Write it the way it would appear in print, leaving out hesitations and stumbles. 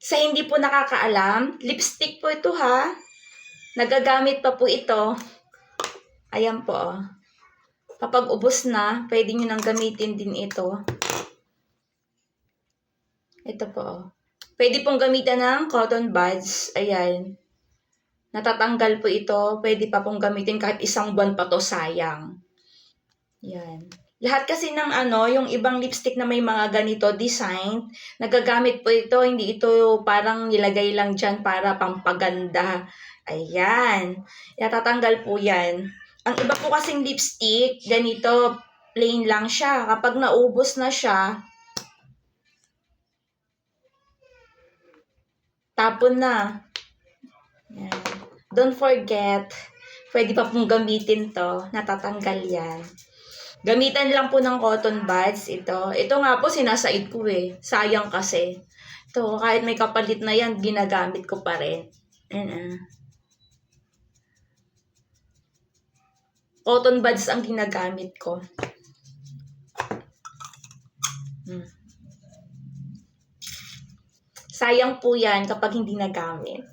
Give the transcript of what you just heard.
Sa hindi po nakakaalam, lipstick po ito ha. Nagagamit pa po ito. Ayan po. Kapag ubos na, pwede nyo nang gamitin din ito. Ito po. Pwede pong gamitan ng cotton buds. Ayan. Natatanggal po ito. Pwede pa pong gamitin kahit isang buwan pa to, sayang. Yan. Lahat kasi ng yung ibang lipstick na may mga ganito design, nagagamit po ito, hindi ito parang nilagay lang dyan para pampaganda. Ayan. Natatanggal po yan. Ang iba po kasing lipstick, ganito, plain lang siya. Kapag naubos na siya, tapon na. Yan. Don't forget, pwede pa pong gamitin to. Natatanggal yan. Gamitan lang po ng cotton buds ito. Ito nga po sinasaid ko eh. Sayang kasi. Ito, kahit may kapalit na yan, ginagamit ko pa rin. Cotton buds ang ginagamit ko. Sayang po yan kapag hindi nagamit.